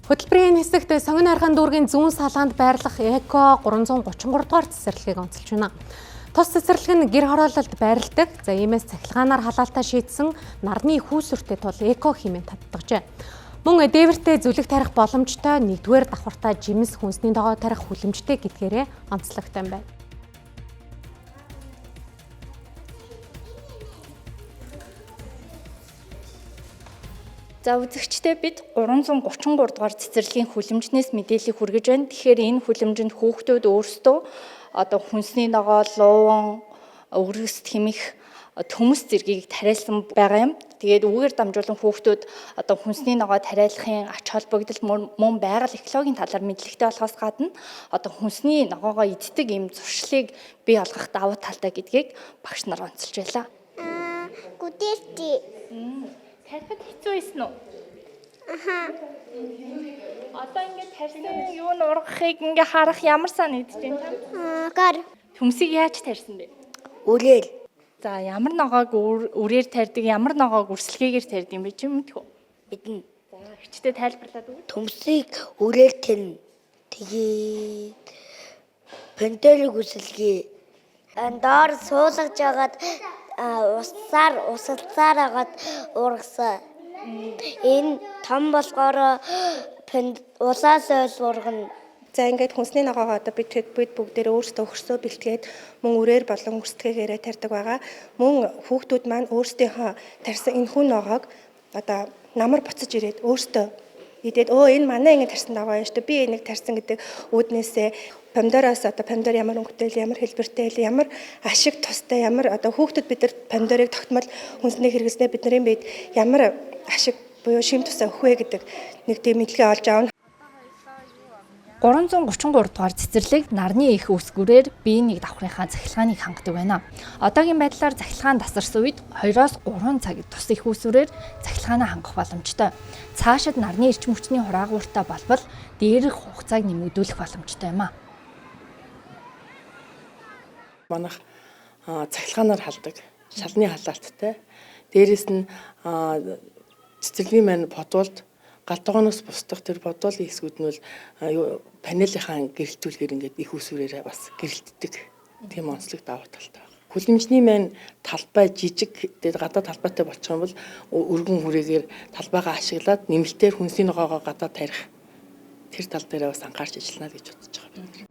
Хөтөлбөрийн хэсэгт Сонгон архан дүүргийн зүүн салаанд байрлах Эко 333 дугаар цэцэрлэгийг онцолж байна. Тус цэцэрлэг нь гэр хороололд байрладаг. За иймээс цахилгаанаар халаалтаа шийдсэн нарны хүүсвэртэй тул эко хэмээн татдагжээ. Мөн дээвэртэй зүлэг тарих боломжтой, нэгдүгээр давхартаа жимс хүнсний догоо тарих хүлэмжтэй гэдгээрээ онцлогтой байна. За үзэгчдээ бид 333 дугаар цэцэрлэгийн хүлэмжнээс мэдээлэл хүргэж байна. Тэгэхээр энэ хүлэмжинд хүүхдүүд өөрсдөө одоо хүнсний ногоо, луун, өргөс тэмэх төмөс зэргийг тариалсан байгаа юм. Тэгээд үүгээр дамжуулан хүүхдүүд одоо хүнсний ногоо тариалахын ач холбогдол мөн байгаль экологийн талаар мэдлэгтэй болохоос гадна одоо хүнсний ногоогоо иддэг ийм зуршлыг бий болгох давуу талтай гэдгийг багш нар онцолж байлаа. Гүдэрти. Тарихад хэцүү байсан уу? Одоо ингээд тарьсан юуны ургахыг ингээ харах ямар сан идэж байна? Гар. Төмсийг яаж тарьсан бэ? Үлээл. За ямар ногоог үрээр тарьдаг, ямар ногоог үрсэлгээгээр тарьдаг юм бэ чи мэдэх үү? Бидэн. За хүчтэй тайлбарлаад өгөөч. Төмсийг үлээл тэн. Тэгээд пентелиг үсэлгээ. Доор суулгаж агаад усалцаар агаад ургасан. Энэ том болохоор улаас ойл ургана. За ингээд хүнсний ногоогоо одоо бид бүгдээрээ өөрсдөө өгсөө бэлтгээд мөн үрээр болон үрсэлгээгээрээ тарьдаг байгаа. Мөн хүүхдүүд маань өөрсдийнхөө тарьсан энэ хүн ногоог одоо намар буцаж ирээд өөрсдөө идээд энэ манай ингэ тарьсан ногоо юм шүү дээ. Би энийг тарьсан гэдэг үүднээсээ помидороос одоо помидор ямар өнгөтэй, ямар хэлбэртэй, ямар ашиг тустай, ямар одоо хүүхдүүд бид нар помидорыг тогтмол хүнсний хэрэглэснээр бидний бид ямар ашиг буюу шим тусаа өгөх вэ гэдэг нэг тийм мэдлэгээ олж аавна. 333 дугаар цэцэрлэг нарны их үсгүүрээр бие нэг давхрынхаа цахилгааныг хангадаг байна. Одоогийн байдлаар цахилгаан тасарсан үед 2-3 цаг тус их үсвэрээр цахилгаанаа хангах боломжтой. Цаашид нарны эрчим хүчний хураагууртаа болбол дээрх хугацааг нэмэгдүүлэх боломжтой юм а. Манайх цахилгаанаар халдаг, шалны халаалттай. Дээрээс нь цэцэрлэгийн маань бодволд галтгооноос бусдах тэр бодволын хэсгүүд нь бол панелийнхаа гэрэлтүүлгээр ингээд их усвэрээр бас гэрэлтдэг. Тийм онцлог давуу талтай байна. Хүлэмжний маань талбай жижиг тэгээд гадаа талбайтай болчих юм бол өргөн хүрээгээр талбайгаа ашиглаад нэмэлтээр хүнсний ногоогоо гадаа тарих тэр тал дээр бас анхаарч ажиллана гэж бодож байгаа бид.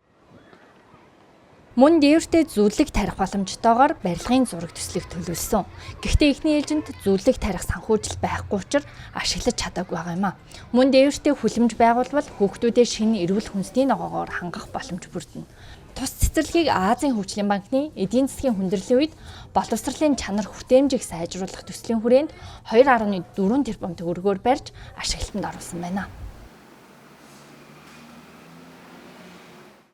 Мөн дээвэртэй зүлэг тарих боломжтойгоор барилгын зураг төслийг төлөвлөсөн. Гэхдээ эхний ээлжинд зүлэг тарих санхүүжил байхгүй учраас ашиглаж чадаагүй байгаа юм а. Мөн дээвэртэй хүлэмж байгуулбал хүүхдүүдээ шинэ эрүүл хүнсний ногоогоор хангах боломж бүрдэнэ. Тус цэцэрлэгийг Азийн хөгжлийн банкны эдийн засгийн хүндрлийн үед боловсролын чанар хүртээмжийг сайжруулах төслийн хүрээнд 2.4 тэрбум төгрөгөөр барьж ашиглалтанд оруулсан байна.